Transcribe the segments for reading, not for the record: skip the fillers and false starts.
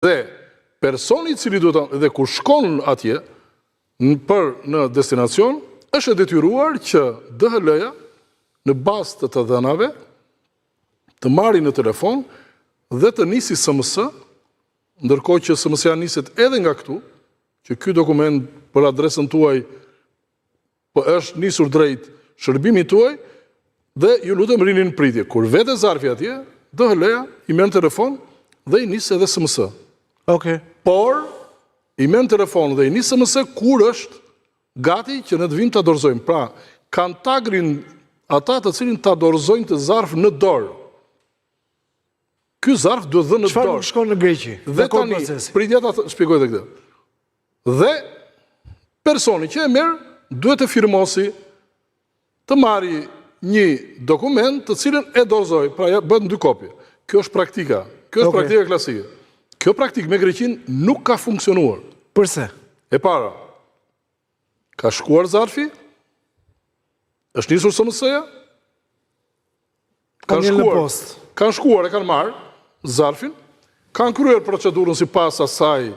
Dhe personi i cili duhet dhe kur shkon atje në destinacion, është e detyruar që DHL-ja në bazë të dhënave të marri në telefon dhe të nisi SMS, ndërkohë që SMS-ja niset edhe nga këtu, që ky dokument për adresën tuaj është nisur drejt shërbimit tuaj, dhe ju lutem rini në pritje. Kur vete zarfi atje, DHL-ja i merr telefon dhe i nis edhe SMS. Okej. Por i merr telefon dhe i nis SMS kur është gati që ne të vim ta dorëzojmë. Pra, kanë tagrin ata të cilin ta dorëzojnë të zarf në dorë. Ky zarf duhet dhënë në dorë. Çfarë nuk shkon në Greqi? Dhe tani, pritja ta shpjegoj këtë. Dhe personi që e merr duhet të firmosi, të marri një dokument të cilën e dorëzoj, pra bëhet në 2 kopje. Kjo është praktika. Kjo është praktika klasike. Kjo praktikë me Greqin nuk ka funksionuar. Përse? E para, ka shkuar zarfi, është nisur SMS-ja, kanë shkuar e kanë marrë zarfin, kanë kryer procedurën sipas asaj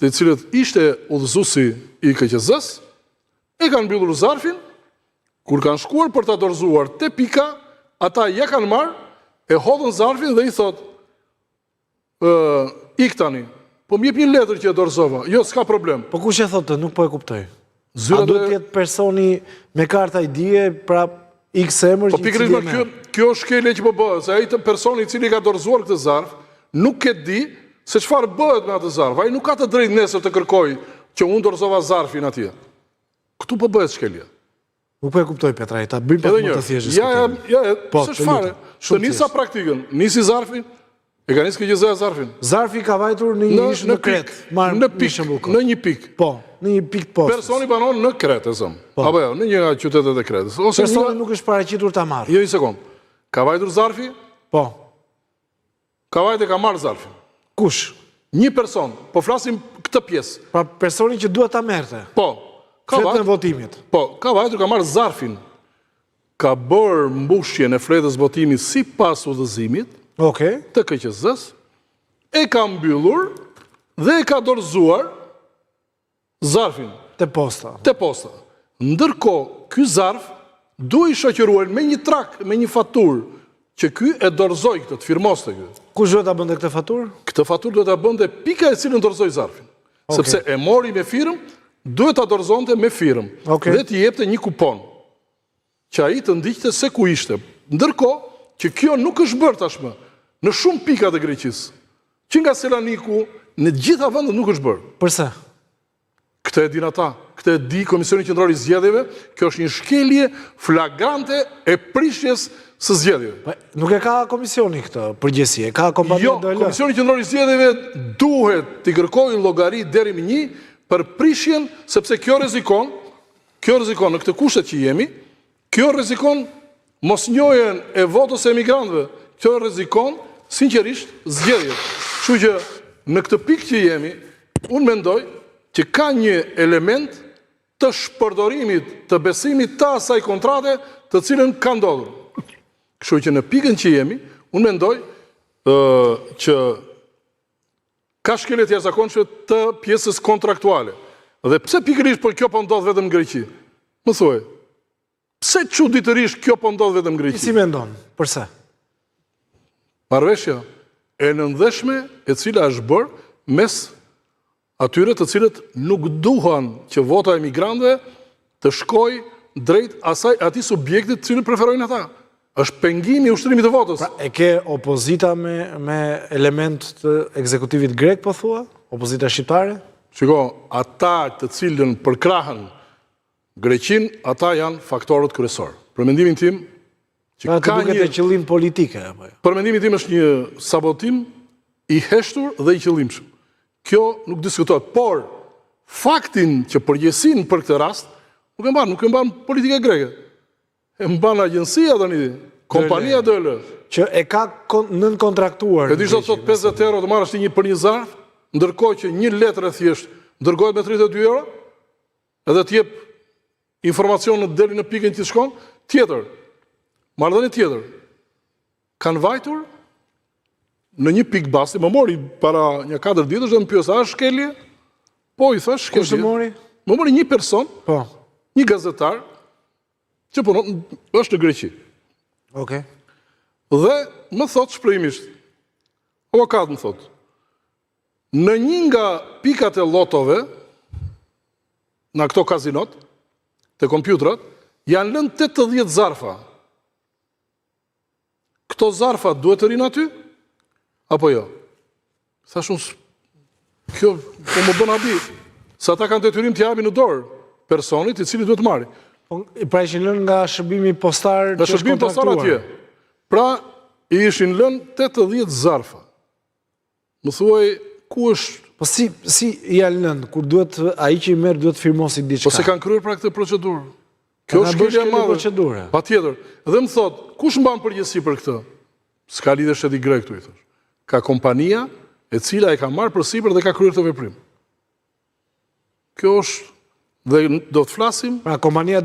të cilët ishte udhëzuesi i KQZ-s, e kanë mbyllur zarfin, kur kanë shkuar për ta dorëzuar te pika, ata ja kanë marrë, e hodhën zarfin dhe i thotë, ik tani, po më jep një letër që e dorëzova. Jo, s'ka problem. Po kush e thotë, nuk po e kuptoj. A duhet të jetë personi me karta ID-e, pra X emër që i cili me. Kjo është shkelje që po bëhet, se ai personi i cili ka dorëzuar këtë zarf, nuk e di se çfarë bëhet me atë zarf. Ai nuk ka të drejtë nesër të kërkojë që unë dorëzova zarfin atje. Këtu po bëhet shkelja. Nuk po e kuptoj, Petraj, ta bëjmë pak më të thjeshtë. Ja, s'është fare. Të nisa praktikën, nisi zarfin, e ka nisë KQZ-ja zarfin. Zarfi ka vajtur në një ish në Kret. Në një pikë. Po, në një pikë postës. Personi banon në Kret, e zëmë. Apo jo, në një nga qytetet e Kretës. Personi nuk është paraqitur ta marrë. Jo, një sekund. Ka vajtur zarfi? Po. Ka vajtur e ka marrë zarfin. Kush? Një person. Po flasim këtë pjesë. Pra personi që duhet ta merrte. Po. Fletën e votimit. Po, ka vajtur ka marrë zarfin. Ka bërë mbushjen e fletës votimit sipas udhëzimit. Të KQZ-s, e ka mbyllur dhe e ka dorëzuar zarfin. Te posta. Ndërkohë, ky zarf duhet shoqëruar me një trak, me një faturë, që ky e dorëzoi këtë, të firmoste ky. Kush duhet ta bënte këtë faturë? Këtë faturë duhet ta bënte pika e cilën dorëzoi zarfin. Sepse e mori me firmë, duhet ta dorëzonte me firmë. Dhe t'i jepte një kupon, që ai të ndiqte se ku ishte. Ndërkohë, që kjo nuk është bërë tashmë në shumë pika të Greqisë, që nga Selaniku në gjitha vendet nuk është bërë. Përse? Këtë e din ata, këtë e di Komisioni Qendror i Zgjedhjeve, kjo është një shkelje flagrante e prishjes së zgjedhjeve. Nuk e ka komisioni këtë përgjegjësi, e ka kompania DHL. Jo, Komisioni Qendror i Zgjedhjeve duhet të kërkojë llogari deri më 1 për prishjen, sepse kjo rrezikon në këtë kushtet që jemi, kjo rrezikon mosnjohjen e votës e emigrantëve, kjo rrezikon sinqerisht zgjedhjet. Kështu që në këtë pikë që jemi, unë mendoj që ka një element të shpërdorimit, të besimit të asaj kontrate të cilën ka ndodhur. Kështu që në pikën që jemi, unë mendoj që ka shkelje të jashtëzakonshme të pjesës kontraktuale. Dhe pse pikërisht për kjo po ndodh vetëm në Greqi? Më thuaj. Pse çuditërisht kjo po ndodh vetëm në Greqi? Si mendon? Përse? Marrëveshja e nëndeshme e cila është bërë mes atyre të cilët nuk duhan që vota e emigrantëve të shkojë drejt atij subjektit të cilën preferojnë ata. Është pengimi i ushtrimit të votës. Pra e ke opozita me element të ekzekutivit grek, po thua? Opozita shqiptare? Shiko, ata të cilën përkrahën Greqin, ata janë faktorët kryesor. Për mendimin tim, që ka një qëllim politike. Për mendimin tim është një sabotim i heshtur dhe i qëllimshëm. Kjo nuk diskutohet, por faktin që përgjegjësinë për këtë rast nuk e mban politika greke. E mban agjencia tani, kompania DHL. Që e ka nën kontraktuar. E di sot 50 euro të marrësh ti për një zarf, ndërkohë që një letër e thjesht dërgohet me 32 euro, edhe t'jep informacionet deri në pikën që shkon, tjetër, marrëdhënie tjetër, kanë vajtur në një pikë basti, më mori para një 4 ditësh dhe më pyes, a është shkelje? Po, i thash shkelje. Kush të mori? Më mori një person, Po. një gazetar, që punon, është në Greqi. Okej. Dhe më thot shprehimisht, avokat më thot, në një nga pikat e lotove, në këto kazinot, të kompjutrat, janë lënë 80 zarfa. Këto zarfa duhet të rinë aty? Apo jo? Thash unë, kjo po më bën abi. Sa ta kanë detyrim të japi në dorë personit i cili duhet marri. Pra ishin lënë nga shërbimi postar Nga që është shërbim postar atje. kontraktuar. Pra, i ishin lënë 80 zarfa. Më thuaj, ku është? Po si janë lënë, kur duhet, ai që i merr duhet firmosi diçka. Po se kanë kryer pra këtë procedurë. Kjo është shkelja e madhe. Procedurë. Patjetër. Dhe më thot, kush mban përgjegjësi për këtë? S'ka lidhje shteti grek këtu, i thosh. Ka kompania e cila e ka marrë përsipër dhe ka kryer këtë veprim. Kjo është, dhe do të flasim Pra kompania